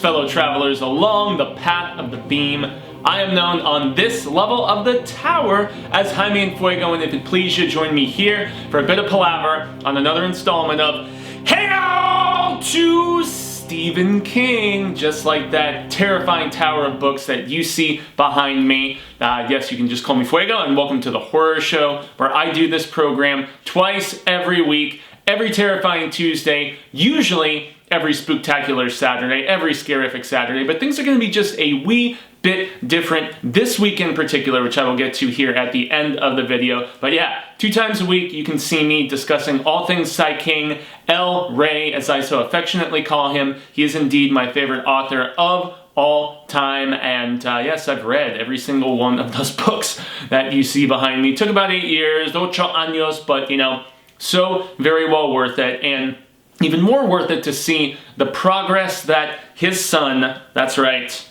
fellow travelers along the path of the beam. I am known on this level of the tower as Jaime and Fuego, and if it please you, join me here for a bit of palaver on another installment of Hail to Stephen King, just like that terrifying tower of books that you see behind me. Yes, you can just call me Fuego, and welcome to the horror show, where I do this program twice every week, every terrifying Tuesday, usually every spooktacular Saturday, every scarific Saturday, but things are going to be just a wee bit different this week in particular, which I will get to here at the end of the video. But yeah, 2 times a week you can see me discussing all things Sai King, El Rey, as I so affectionately call him. He is indeed my favorite author of all time, and yes, I've read every single one of those books that you see behind me. It took about 8 years, 8 años, but you know, so very well worth it, and even more worth it to see the progress that his son, that's right,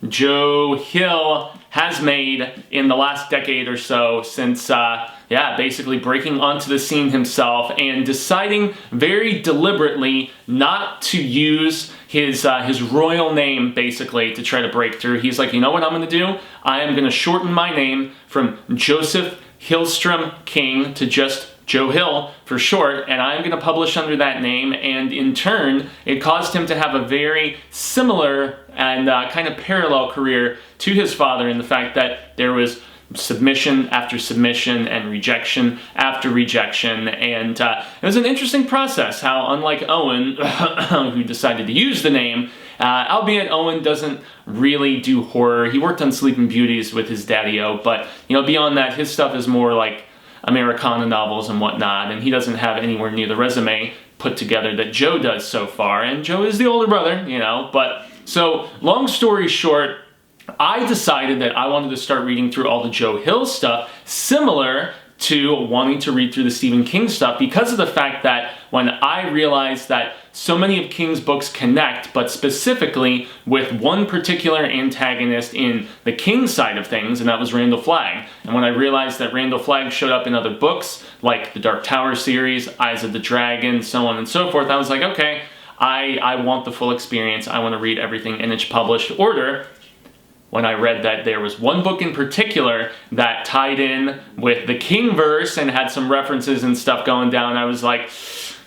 Joe Hill, has made in the last decade or so since, yeah, basically breaking onto the scene himself and deciding very deliberately not to use his royal name, basically, to try to break through. He's like, you know what I'm going to do? I am going to shorten my name from Joseph Hillstrom King to just Joe Hill for short, and I'm going to publish under that name, and in turn, it caused him to have a very similar and kind of parallel career to his father in the fact that there was submission after submission and rejection after rejection, and it was an interesting process how, unlike Owen, who decided to use the name, albeit Owen doesn't really do horror. He worked on Sleeping Beauties with his daddy-o, but you know, beyond that, his stuff is more like Americana novels and whatnot, and he doesn't have anywhere near the resume put together that Joe does so far, and Joe is the older brother, you know. But so long story short, I decided that I wanted to start reading through all the Joe Hill stuff, similar to wanting to read through the Stephen King stuff, because of the fact that when I realized that so many of King's books connect, but specifically with one particular antagonist in the King side of things, and that was Randall Flagg. And when I realized that Randall Flagg showed up in other books, like the Dark Tower series, Eyes of the Dragon, so on and so forth, I was like, okay, I want the full experience. I want to read everything in its published order. When I read that there was one book in particular that tied in with the King verse and had some references and stuff going down, I was like,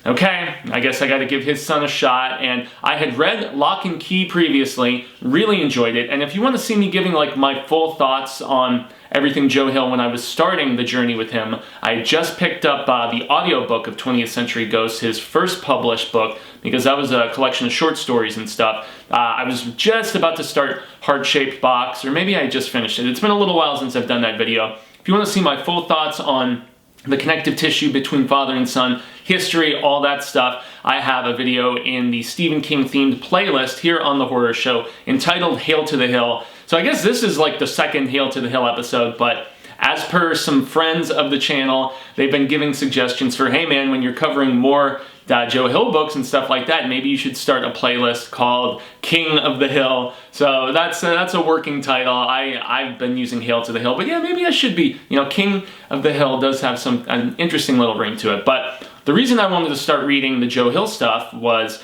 okay, I guess I got to give his son a shot. And I had read Lock and Key previously, really enjoyed it. And if you want to see me giving like my full thoughts on everything Joe Hill when I was starting the journey with him, I just picked up the audiobook of 20th Century Ghosts, his first published book, because that was a collection of short stories and stuff. I was just about to start Heart-Shaped Box, or maybe I just finished it. It's been a little while since I've done that video. If you want to see my full thoughts on the connective tissue between father and son, history, all that stuff, I have a video in the Stephen King themed playlist here on the horror show entitled Hail to the Hill. So I guess this is like the second Hail to the Hill episode, but as per some friends of the channel, they've been giving suggestions for, hey man, when you're covering more Joe Hill books and stuff like that, maybe you should start a playlist called King of the Hill. So that's a working title. I've been using Hail to the Hill, but yeah, maybe I should be. You know, King of the Hill does have an interesting little ring to it. But the reason I wanted to start reading the Joe Hill stuff was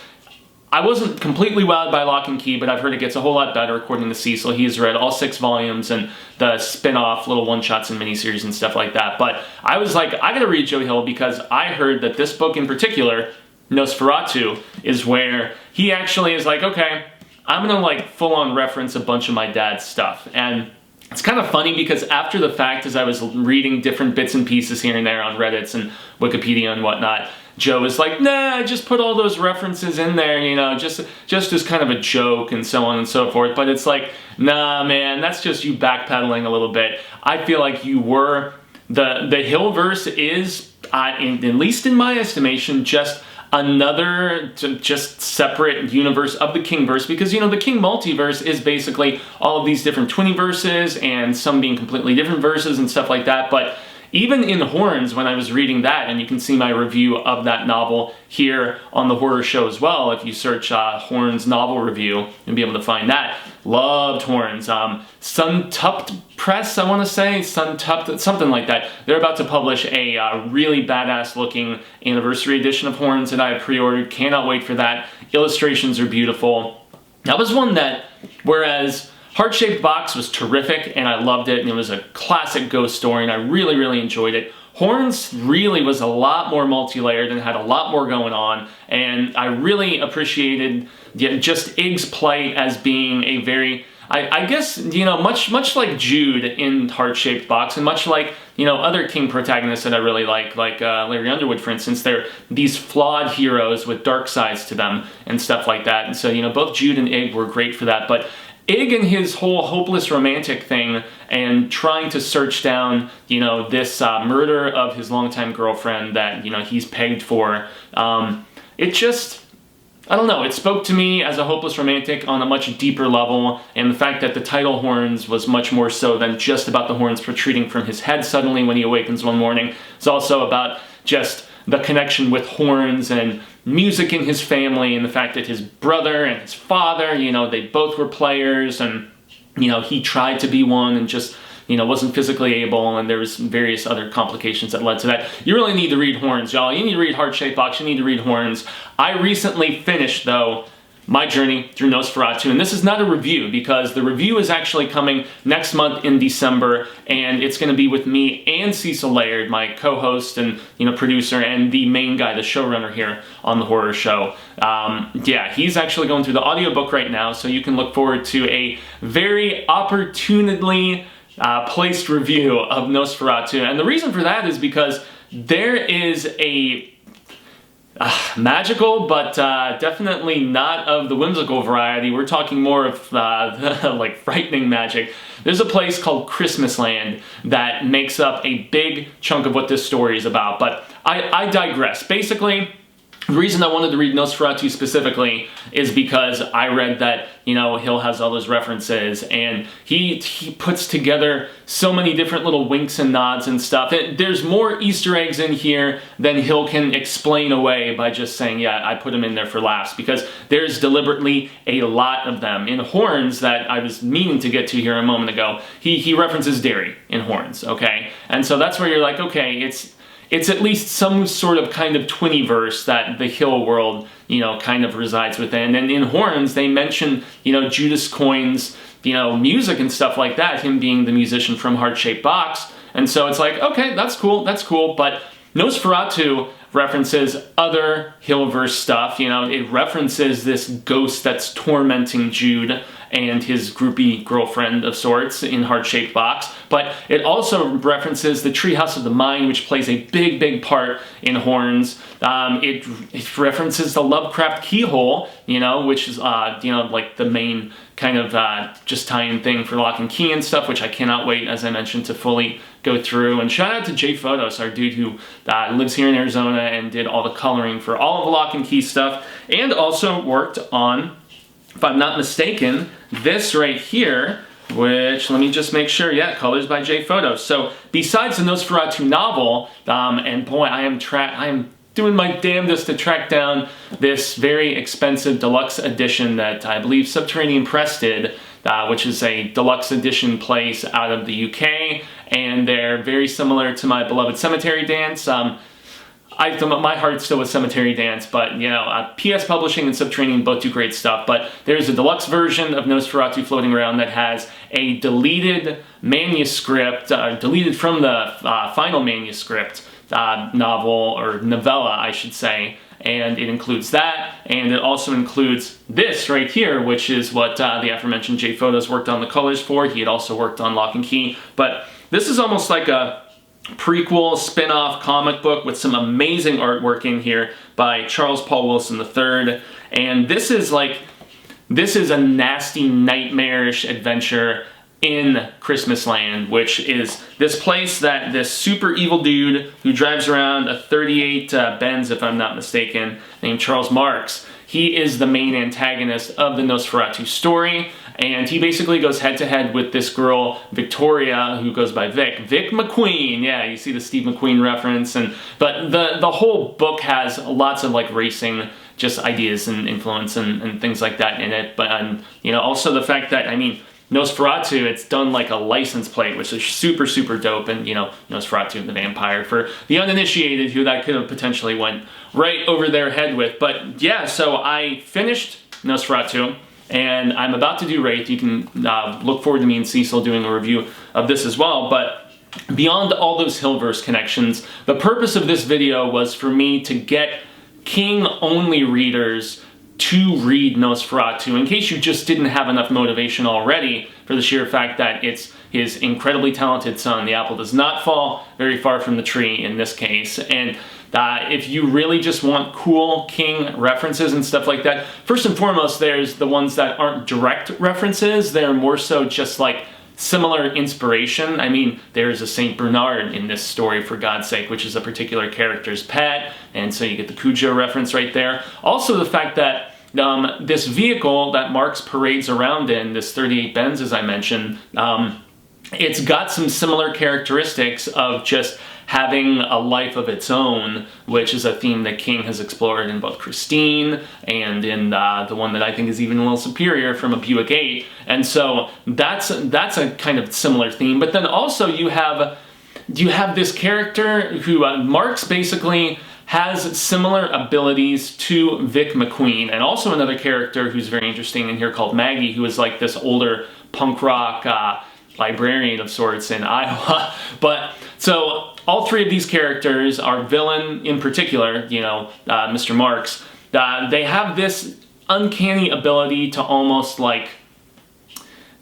I wasn't completely wowed by Lock and Key, but I've heard it gets a whole lot better according to Cecil. He's read all 6 volumes and the spin-off little one-shots and miniseries and stuff like that. But I was like, I gotta read Joe Hill because I heard that this book in particular, Nosferatu, is where he actually is like, okay, I'm gonna like full-on reference a bunch of my dad's stuff. And it's kind of funny because after the fact, as I was reading different bits and pieces here and there on Reddits and Wikipedia and whatnot, Joe was like, nah, I just put all those references in there, you know, just as kind of a joke and so on and so forth. But it's like, nah, man, that's just you backpedaling a little bit. I feel like you were, the Hill verse is, at least in my estimation, just another just separate universe of the King verse, because, you know, the King multiverse is basically all of these different twinny verses and some being completely different verses and stuff like that. But even in Horns, when I was reading that, and you can see my review of that novel here on the horror show as well, if you search Horns novel review, you'll be able to find that. Loved Horns. Suntupt Press, I want to say, Suntupt, something like that. They're about to publish a really badass looking anniversary edition of Horns that I have pre-ordered. Cannot wait for that. Illustrations are beautiful. That was one that, whereas Heart-Shaped Box was terrific and I loved it and it was a classic ghost story and I really, really enjoyed it, Horns really was a lot more multi-layered and had a lot more going on, and I really appreciated just Ig's plight as being a very, I guess, you know, much like Jude in Heart-Shaped Box, and much like, you know, other King protagonists that I really like Larry Underwood, for instance. They're these flawed heroes with dark sides to them and stuff like that. And so, you know, both Jude and Ig were great for that. But Ig and his whole hopeless romantic thing and trying to search down, you know, this murder of his longtime girlfriend that, you know, he's pegged for, it just, I don't know, it spoke to me as a hopeless romantic on a much deeper level, and the fact that the title Horns was much more so than just about the horns protruding from his head suddenly when he awakens one morning. It's also about just the connection with horns and music in his family, and the fact that his brother and his father, you know, they both were players, and, you know, he tried to be one and just, you know, wasn't physically able, and there was various other complications that led to that. You really need to read Horns, y'all. You need to read Heart-Shaped Box, you need to read Horns. I recently finished, though, my journey through Nosferatu, and this is not a review because the review is actually coming next month in December, and it's going to be with me and Cecil Laird, my co-host and, you know, producer and the main guy, the showrunner here on the horror show. Yeah, he's actually going through the audiobook right now, so you can look forward to a very opportunely placed review of Nosferatu, and the reason for that is because there is a magical, but definitely not of the whimsical variety. We're talking more of like frightening magic. There's a place called Christmasland that makes up a big chunk of what this story is about, but I digress. Basically, the reason I wanted to read Nosferatu specifically is because I read that, you know, Hill has all those references, and he puts together so many different little winks and nods and stuff. There's more Easter eggs in here than Hill can explain away by just saying, yeah, I put them in there for laughs, because there's deliberately a lot of them. In Horns, that I was meaning to get to here a moment ago, he references dairy in Horns, okay? And so that's where you're like, okay, it's at least some sort of kind of twinnyverse that the Hill world, you know, kind of resides within. And in Horns, they mention, you know, Judas Coin's, you know, music and stuff like that, him being the musician from Heart-Shaped Box. And so it's like, okay, that's cool, but Nosferatu references other Hillverse stuff. You know, it references this ghost that's tormenting Jude and his groupie girlfriend of sorts in Heart-Shaped Box, but it also references the Treehouse of the Mind, which plays a big part in Horns. It references the Lovecraft Keyhole, you know, which is, you know, like the main kind of just tie-in thing for Lock and Key and stuff, which I cannot wait, as I mentioned, to fully go through. And shout out to Jay Photos, our dude who lives here in Arizona and did all the coloring for all of the Lock and Key stuff, and also worked on, if I'm not mistaken, this right here, which, let me just make sure, yeah, colors by Jay Photos. So besides the Nosferatu novel, and boy, I am doing my damnedest to track down this very expensive deluxe edition that I believe Subterranean Press did, which is a deluxe edition place out of the UK, and they're very similar to my beloved Cemetery Dance. My heart's still with Cemetery Dance, but, you know, PS Publishing and Subterranean both do great stuff. But there's a deluxe version of Nosferatu floating around that has a deleted manuscript, deleted from the final manuscript novel, or novella, I should say. And it includes that, and it also includes this right here, which is what the aforementioned Jay Photos worked on the colors for. He had also worked on Lock and Key. But this is almost like a prequel, spin-off comic book with some amazing artwork in here by Charles Paul Wilson III. And this is a nasty, nightmarish adventure in Christmasland, which is this place that this super evil dude who drives around a 38 Benz, if I'm not mistaken, named Charles Marks. He is the main antagonist of the Nosferatu story, and he basically goes head-to-head with this girl, Victoria, who goes by Vic McQueen. Yeah, you see the Steve McQueen reference, but the whole book has lots of, like, racing just ideas and influence and things like that in it. But, you know, also the fact that, I mean, Nosferatu, it's done like a license plate, which is super, super dope. And, you know, Nosferatu the Vampire, for the uninitiated, who that could have potentially went right over their head with. But yeah, so I finished Nosferatu, and I'm about to do Wraith. You can look forward to me and Cecil doing a review of this as well, but beyond all those Hillverse connections, the purpose of this video was for me to get King-only readers to read Nosferatu, in case you just didn't have enough motivation already, for the sheer fact that it's his incredibly talented son. The apple does not fall very far from the tree in this case, and if you really just want cool King references and stuff like that, first and foremost, there's the ones that aren't direct references. They're more so just like similar inspiration. I mean, there's a Saint Bernard in this story, for God's sake, which is a particular character's pet, and so you get the Cujo reference right there. Also, the fact that this vehicle that Marx parades around in, this 38 Benz, as I mentioned, it's got some similar characteristics of just having a life of its own, which is a theme that King has explored in both Christine and in the one that I think is even a little superior, from a Buick 8. And so that's a kind of similar theme. But then also you have this character who Marx basically has similar abilities to Vic McQueen, and also another character who's very interesting in here called Maggie, who is like this older punk rock librarian of sorts in Iowa. But so all three of these characters, our villain in particular, you know, Mr. Marx, they have this uncanny ability to almost like,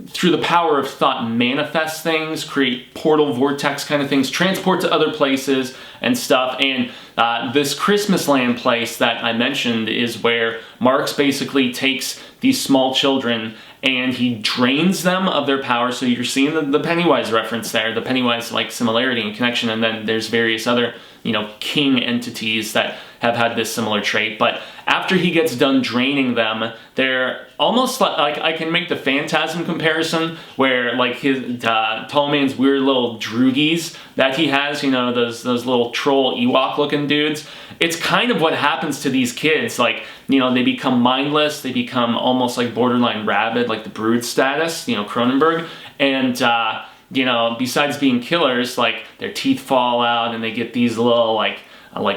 through the power of thought, manifest things, create portal vortex kind of things, transport to other places and stuff. And this Christmas Land place that I mentioned is where Marx basically takes these small children and he drains them of their power. So you're seeing the Pennywise reference there, the Pennywise like similarity and connection, and then there's various other, you know, King entities that have had this similar trait. But after he gets done draining them, they're almost like I can make the Phantasm comparison, where like his Tall Man's weird little droogies that he has, you know, those little troll Ewok looking dudes. It's kind of what happens to these kids. Like, you know, they become mindless, they become almost like borderline rabid, like the Brood status, you know, Cronenberg, and you know, besides being killers, like their teeth fall out and they get these little like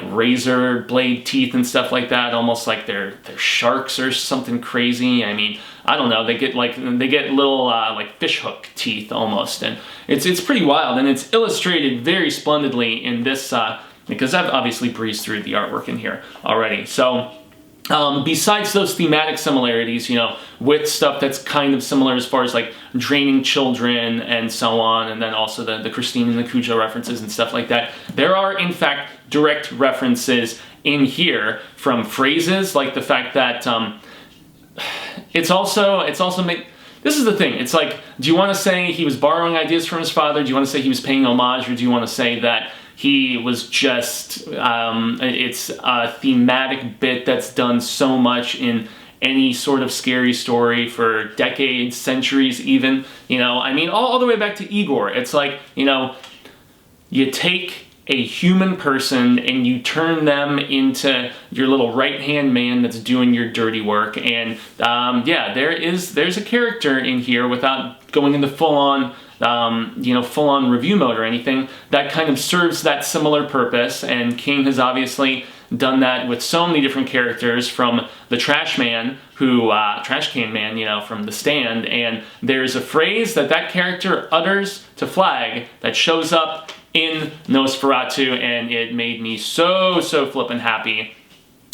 razor blade teeth and stuff like that, almost like they're sharks or something crazy. I mean, I don't know, they get little like fish hook teeth almost, and it's pretty wild, and it's illustrated very splendidly in this because I've obviously breezed through the artwork in here already. So besides those thematic similarities, you know, with stuff that's kind of similar as far as like draining children and so on, and then also the Christine and the Cujo references and stuff like that, there are in fact direct references in here from phrases, like the fact that it's also this is the thing, it's like, do you want to say he was borrowing ideas from his father? Do you want to say he was paying homage? Or do you want to say that he was just, it's a thematic bit that's done so much in any sort of scary story for decades, centuries even, you know, I mean, all the way back to Igor. It's like, you know, you take a human person and you turn them into your little right-hand man that's doing your dirty work. And yeah, there's a character in here, without going into full-on you know, full-on review mode or anything, that kind of serves that similar purpose. And King has obviously done that with so many different characters, from the trash man, trash can man, you know, from The Stand. And there's a phrase that character utters to Flag that shows up in Nosferatu, and it made me so flippin' happy.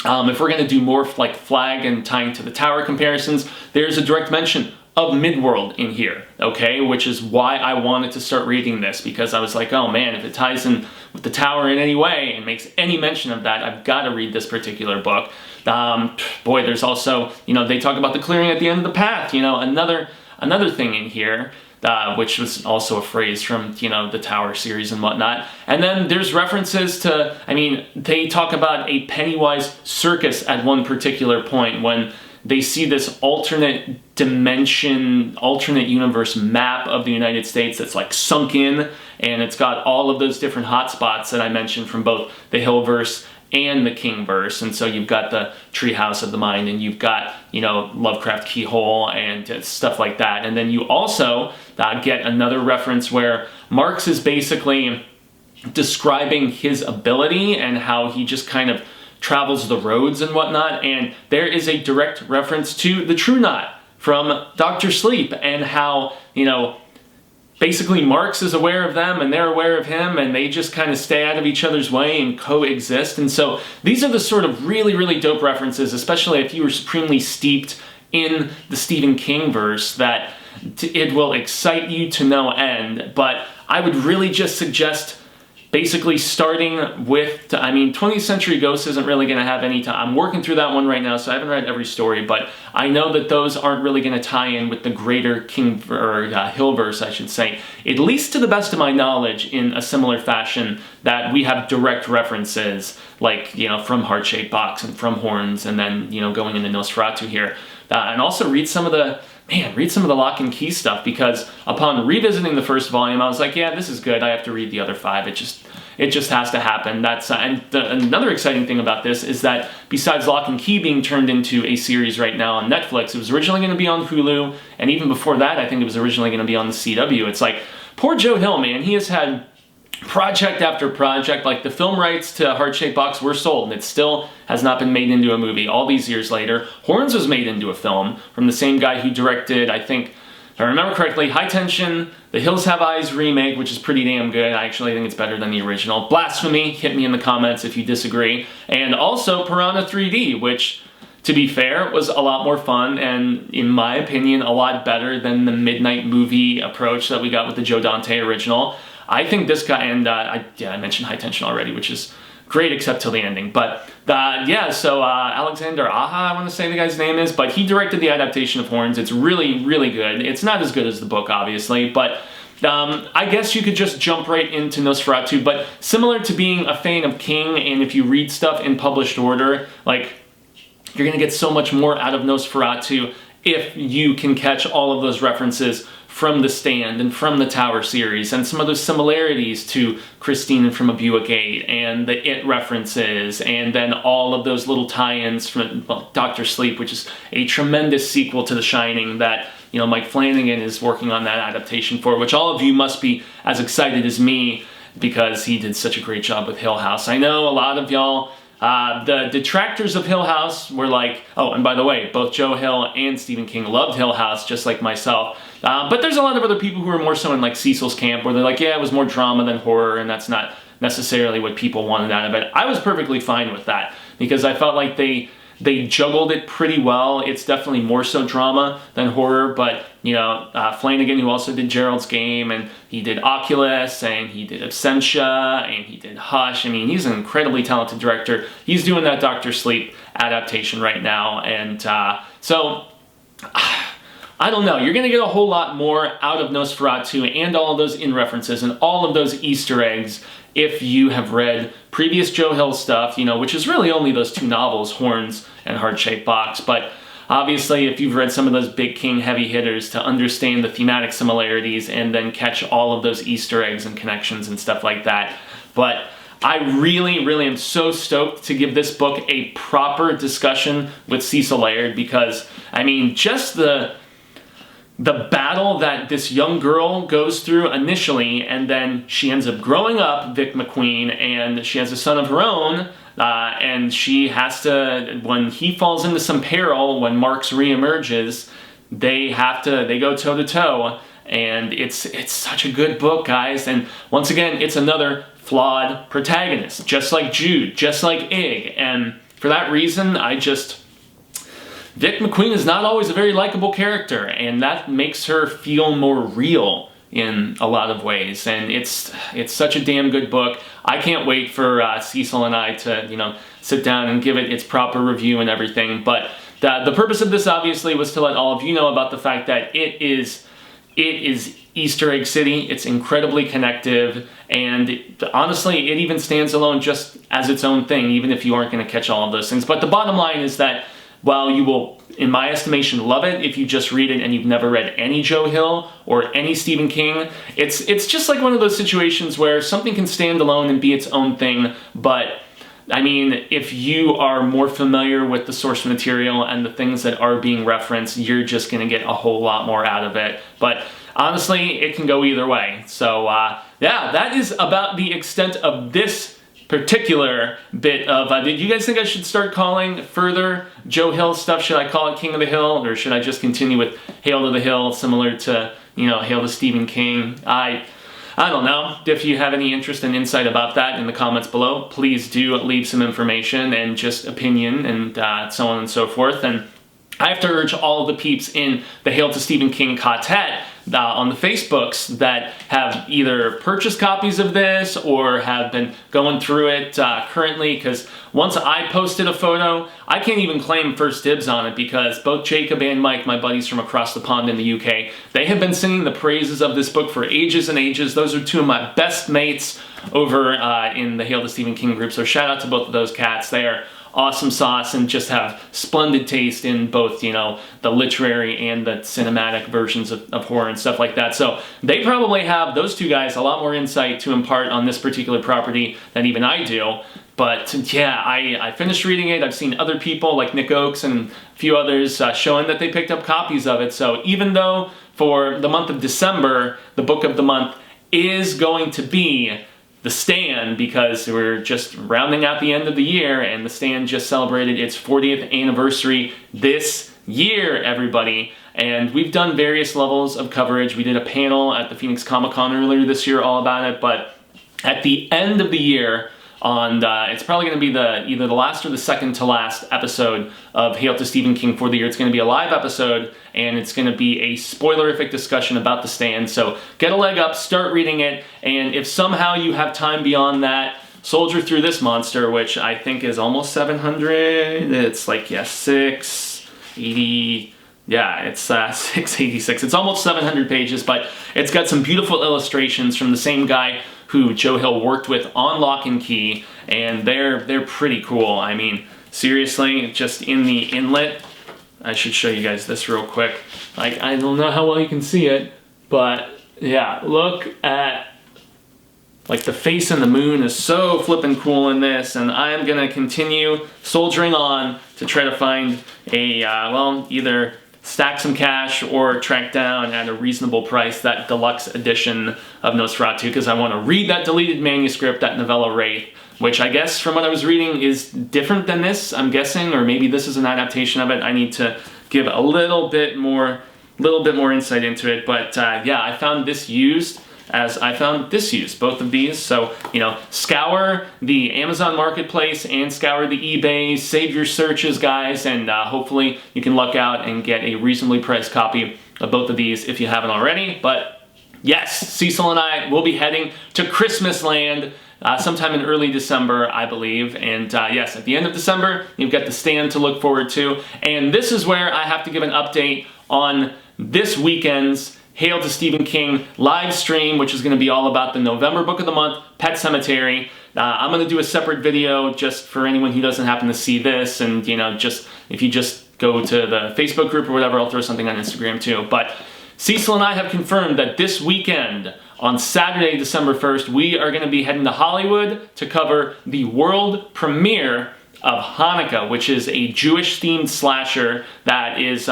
If we're gonna do more like Flag and tying to the Tower comparisons, there's a direct mention of Midworld in here, okay? Which is why I wanted to start reading this, because I was like, oh man, if it ties in with the Tower in any way and makes any mention of that, I've got to read this particular book. Boy, there's also, you know, they talk about the clearing at the end of the path, you know, another thing in here, which was also a phrase from, you know, the Tower series and whatnot. And then there's references to, I mean, they talk about a Pennywise circus at one particular point when they see this alternate dimension, alternate universe map of the United States that's like sunk in, and it's got all of those different hotspots that I mentioned from both the Hillverse and the Kingverse. And so you've got the Treehouse of the Mind, and you've got, you know, Lovecraft Keyhole and stuff like that. And then you also get another reference where Marx is basically describing his ability and how he just kind of travels the roads and whatnot, and there is a direct reference to the True Knot from Dr. Sleep, and how, you know, basically Marx is aware of them and they're aware of him, and they just kind of stay out of each other's way and coexist. And so these are the sort of really, really dope references, especially if you were supremely steeped in the Stephen King verse, that it will excite you to no end. But I would really just suggest basically starting with, I mean, 20th Century Ghosts isn't really going to have any time. I'm working through that one right now, so I haven't read every story, but I know that those aren't really going to tie in with the greater King, or Hillverse, I should say, at least to the best of my knowledge, in a similar fashion, that we have direct references, like, you know, from Heart-Shaped Box and from Horns, and then, you know, going into Nosferatu here. And also read some of the Lock and Key stuff, because upon revisiting the first volume, I was like, yeah, this is good. I have to read the other 5. It just has to happen. That's another exciting thing about this is that besides Lock and Key being turned into a series right now on Netflix, it was originally going to be on Hulu, and even before that, I think it was originally going to be on the CW. It's like, poor Joe Hill, man. He has had project after project. Like, the film rights to Heart-Shaped Box were sold, and it still has not been made into a movie all these years later. Horns was made into a film from the same guy who directed, I think, if I remember correctly, High Tension, The Hills Have Eyes remake, which is pretty damn good. I actually think it's better than the original. Blasphemy, hit me in the comments if you disagree. And also Piranha 3D, which, to be fair, was a lot more fun and, in my opinion, a lot better than the midnight movie approach that we got with the Joe Dante original. I think this guy, and I mentioned High Tension already, which is great except till the ending. But yeah, so Alexander Aja, I want to say the guy's name is, but he directed the adaptation of Horns. It's really, really good. It's not as good as the book, obviously, but I guess you could just jump right into Nosferatu. But similar to being a fan of King, and if you read stuff in published order, like, you're going to get so much more out of Nosferatu if you can catch all of those references from The Stand and from the Tower series, and some of those similarities to Christine and From a Buick 8, and the It references, and then all of those little tie-ins from, well, Dr. Sleep, which is a tremendous sequel to The Shining that, you know, Mike Flanagan is working on that adaptation for, which all of you must be as excited as me, because he did such a great job with Hill House. I know a lot of y'all, the detractors of Hill House were like, oh, and by the way, both Joe Hill and Stephen King loved Hill House, just like myself. But there's a lot of other people who are more so in, like, Cecil's camp, where they're like, yeah, it was more drama than horror, and that's not necessarily what people wanted out of it. I was perfectly fine with that, because I felt like they juggled it pretty well. It's definitely more so drama than horror, but, you know, Flanagan, who also did Gerald's Game, and he did Oculus, and he did Absentia, and he did Hush. I mean, he's an incredibly talented director. He's doing that Dr. Sleep adaptation right now, and so I don't know. You're going to get a whole lot more out of Nosferatu and all of those in-references and all of those Easter eggs if you have read previous Joe Hill stuff, you know, which is really only those 2 novels, Horns and Heart-Shaped Box. But obviously, if you've read some of those big King heavy hitters to understand the thematic similarities and then catch all of those Easter eggs and connections and stuff like that. But I really, really am so stoked to give this book a proper discussion with Cecil Laird, because, I mean, just the battle that this young girl goes through initially, and then she ends up growing up, Vic McQueen, and she has a son of her own, and she has to, when he falls into some peril, when Marx reemerges, they go toe-to-toe, and it's such a good book, guys. And once again, it's another flawed protagonist, just like Jude, just like Ig, and for that reason, Vic McQueen is not always a very likable character, and that makes her feel more real in a lot of ways, and it's such a damn good book. I can't wait for Cecil and I to, you know, sit down and give it its proper review and everything, but the purpose of this, obviously, was to let all of you know about the fact that it is Easter Egg City. It's incredibly connective, and honestly, it even stands alone just as its own thing, even if you aren't going to catch all of those things. But the bottom line is that, while you will, in my estimation, love it if you just read it and you've never read any Joe Hill or any Stephen King, it's just like one of those situations where something can stand alone and be its own thing, but, I mean, if you are more familiar with the source material and the things that are being referenced, you're just going to get a whole lot more out of it. But honestly, it can go either way. So, yeah, that is about the extent of this particular bit of, did you guys think I should start calling further Joe Hill stuff? Should I call it King of the Hill, or should I just continue with Hail to the Hill, similar to, you know, Hail to Stephen King? I don't know. If you have any interest and insight about that in the comments below, please do leave some information and just opinion and so on and so forth. And I have to urge all of the peeps in the Hail to Stephen King Ka-Tet on the Facebooks that have either purchased copies of this or have been going through it currently, because once I posted a photo, I can't even claim first dibs on it, because both Jacob and Mike, my buddies from across the pond in the UK, they have been singing the praises of this book for ages and ages. Those are two of my best mates over in the Hail to Stephen King group, so shout out to both of those cats. They are awesome sauce and just have splendid taste in both, you know, the literary and the cinematic versions of horror and stuff like that. So they probably have, those two guys, a lot more insight to impart on this particular property than even I do. But yeah, I finished reading it. I've seen other people like Nick Oakes and a few others showing that they picked up copies of it. So even though for the month of December, the book of the month is going to be The Stand, because we're just rounding out the end of the year, and The Stand just celebrated its 40th anniversary this year, everybody. And we've done various levels of coverage. We did a panel at the Phoenix Comic-Con earlier this year all about it, but at the end of the year, on it's probably going to be either the last or the second to last episode of Hail to Stephen King for the year. It's going to be a live episode, and it's going to be a spoilerific discussion about The Stand. So get a leg up, start reading it, and if somehow you have time beyond that, soldier through this monster, which I think is almost 700. It's like, yeah, 680. Yeah, it's 686. It's almost 700 pages, but it's got some beautiful illustrations from the same guy who Joe Hill worked with on Lock and Key, and they're pretty cool. I mean, seriously, just in the inlet, I should show you guys this real quick. Like, I don't know how well you can see it, but yeah, look at, like, the face in the moon is so flippin' cool in this, and I am gonna continue soldiering on to try to find a, well, either stack some cash or track down at a reasonable price that deluxe edition of Nosferatu, because I want to read that deleted manuscript, that novella Wraith, which I guess from what I was reading is different than this, I'm guessing, or maybe this is an adaptation of it. I need to give a little bit more insight into it, but yeah, I found this used as I found this used, both of these. So, you know, scour the Amazon Marketplace and scour the eBay, save your searches, guys, and hopefully you can luck out and get a reasonably priced copy of both of these if you haven't already. But yes, Cecil and I will be heading to Christmas Land sometime in early December, I believe. And yes, at the end of December, you've got The Stand to look forward to. And this is where I have to give an update on this weekend's Hail to Stephen King live stream, which is going to be all about the November book of the month, Pet Sematary. I'm going to do a separate video just for anyone who doesn't happen to see this, and, you know, just if you just go to the Facebook group or whatever, I'll throw something on Instagram too. But Cecil and I have confirmed that this weekend, on Saturday, December 1st, we are going to be heading to Hollywood to cover the world premiere of Hanukkah, which is a Jewish-themed slasher that is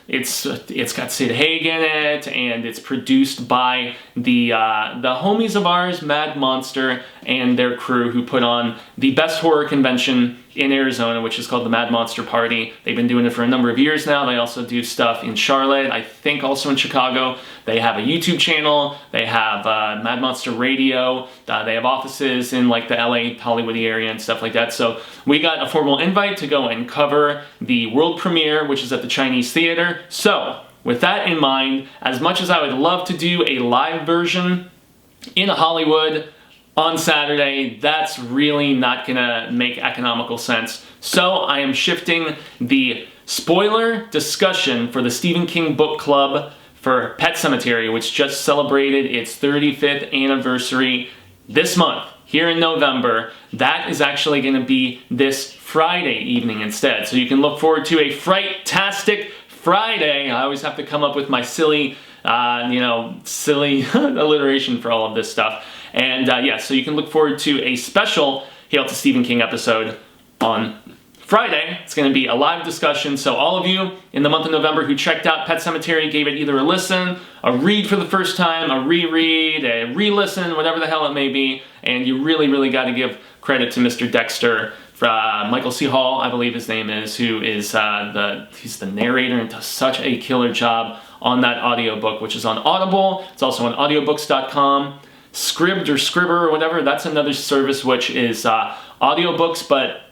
it's got Sid Haig in it, and it's produced by the homies of ours, Mad Monster, and their crew, who put on the best horror convention in Arizona, which is called the Mad Monster Party. They've been doing it for a number of years now. They also do stuff in Charlotte, I think also in Chicago. They have a YouTube channel. They have Mad Monster Radio. They have offices in like the LA, Hollywood area and stuff like that. So we got a formal invite to go and cover the world premiere, which is at the Chinese Theater. So with that in mind, as much as I would love to do a live version in Hollywood on Saturday, that's really not gonna make economical sense. So I am shifting the spoiler discussion for the Stephen King Book Club for Pet Sematary, which just celebrated its 35th anniversary this month, here in November. That is actually gonna be this Friday evening instead. So you can look forward to a fright-tastic Friday. I always have to come up with my silly, silly alliteration for all of this stuff. And yeah, so you can look forward to a special Hail to Stephen King episode on Friday. It's going to be a live discussion, so all of you in the month of November who checked out Pet Sematary, gave it either a listen, a read for the first time, a reread, a re-listen, whatever the hell it may be, and you really, really got to give credit to Mr. Dexter, Michael C. Hall, I believe his name is, who is he's the narrator and does such a killer job on that audiobook, which is on Audible. It's also on audiobooks.com. Scribd or Scribber or whatever, that's another service which is audiobooks, but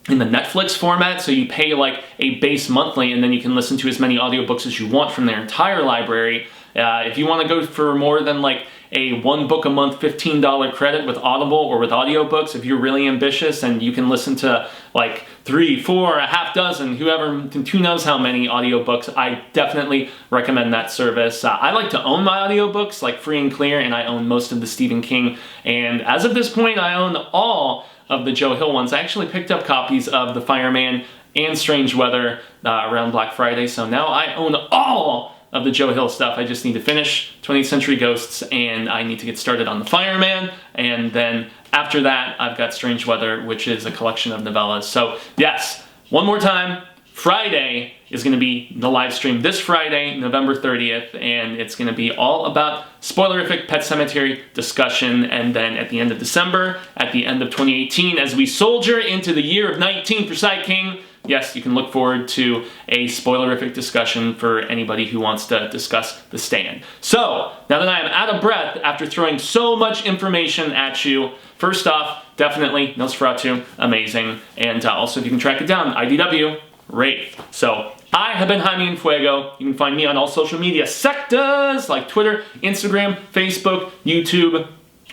in the Netflix format, so you pay like a base monthly and then you can listen to as many audiobooks as you want from their entire library. If you want to go for more than like a 1 book a month $15 credit with Audible or with audiobooks, if you're really ambitious and you can listen to like 3, 4, a half dozen, who knows how many audiobooks, I definitely recommend that service. I like to own my audiobooks like free and clear, and I own most of the Stephen King, and as of this point I own all of the Joe Hill ones. I actually picked up copies of The Fireman and Strange Weather around Black Friday, so now I own all of the Joe Hill stuff. I just need to finish 20th Century Ghosts, and I need to get started on The Fireman, and then after that I've got Strange Weather, which is a collection of novellas. So yes, one more time, Friday is going to be the live stream this Friday, November 30th, and it's going to be all about spoilerific Pet Sematary discussion, and then at the end of December, at the end of 2018, as we soldier into the year of 19 for Psych King, yes, you can look forward to a spoilerific discussion for anybody who wants to discuss The Stand. So, now that I am out of breath after throwing so much information at you, first off, definitely Nosferatu, amazing, and also if you can track it down, IDW, Rey. So, I have been Jaime and Fuego. You can find me on all social media sectors like Twitter, Instagram, Facebook, YouTube.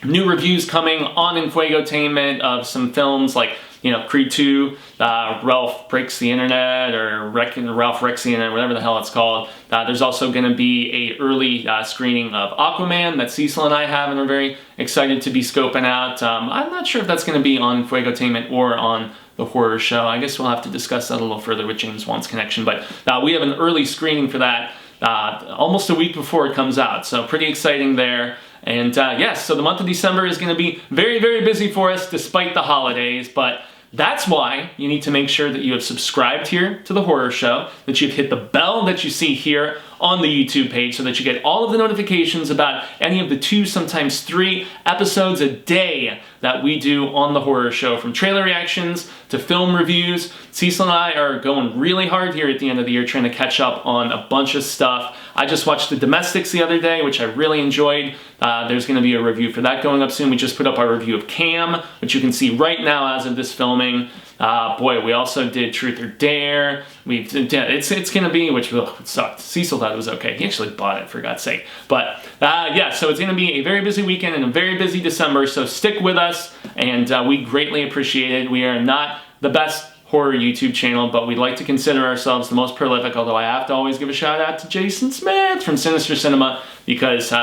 New reviews coming on Infuegotainment of some films like, you know, Creed 2, Ralph Breaks the Internet, or Ralph Wrecks the Internet, whatever the hell it's called. There's also going to be a early screening of Aquaman that Cecil and I have and are very excited to be scoping out. I'm not sure if that's going to be on Infuegotainment or on the horror show. I guess we'll have to discuss that a little further with James Wan's connection, but we have an early screening for that almost a week before it comes out, so pretty exciting there. And yes, so the month of December is going to be very, very busy for us despite the holidays, but that's why you need to make sure that you have subscribed here to the horror show, that you've hit the bell that you see here on the YouTube page so that you get all of the notifications about any of the 2, sometimes 3 episodes a day that we do on the horror show, from trailer reactions to film reviews. Cecil and I are going really hard here at the end of the year trying to catch up on a bunch of stuff. I just watched The Domestics the other day, which I really enjoyed. There's going to be a review for that going up soon. We just put up our review of Cam, which you can see right now as of this filming. Boy, we also did Truth or Dare. It's going to be, which it sucked. Cecil thought it was okay. He actually bought it, for God's sake. But yeah, so it's going to be a very busy weekend and a very busy December, so stick with us, and we greatly appreciate it. We are not the best horror YouTube channel, but we'd like to consider ourselves the most prolific, although I have to always give a shout out to Jason Smith from Sinister Cinema, because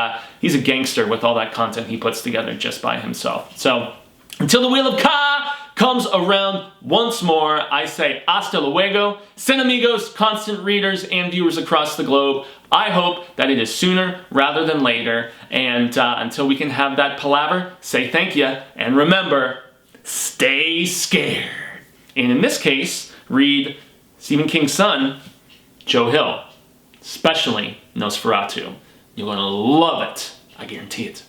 he's a gangster with all that content he puts together just by himself. So, until the Wheel of Ka comes around once more, I say hasta luego, sin amigos, constant readers and viewers across the globe. I hope that it is sooner rather than later, and until we can have that palaver, say thank you, and remember, stay scared. And in this case, read Stephen King's son, Joe Hill, especially Nosferatu. You're gonna love it, I guarantee it.